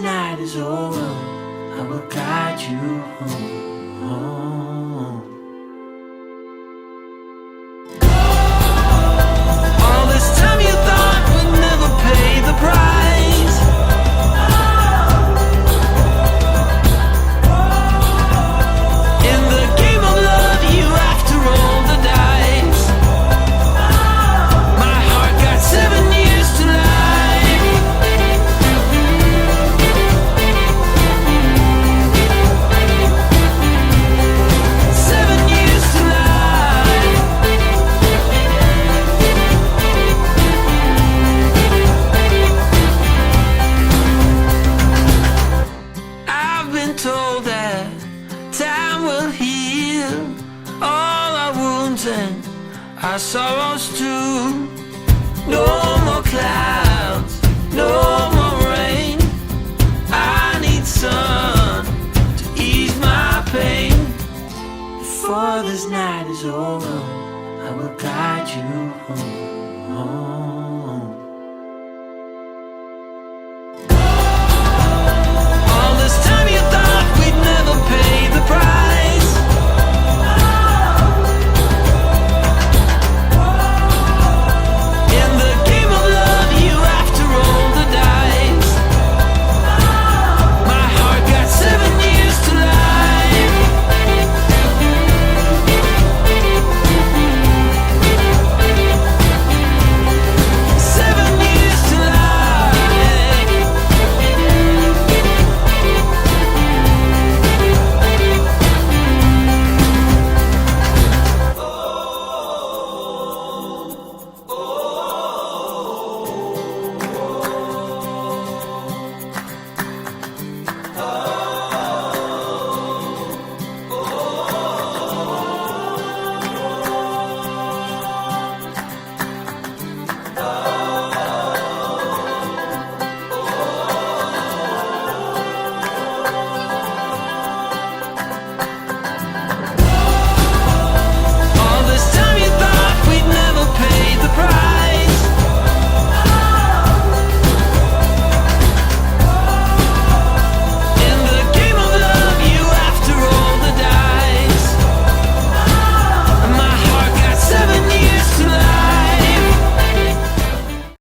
night is over, I will guide you home. All this time you thought we'd never pay the price. In the game of love you have to roll the dice. My heart got 7 years to life. 7 years to life. I've been told that time will heal all our wounds and our sorrows too. No more clouds.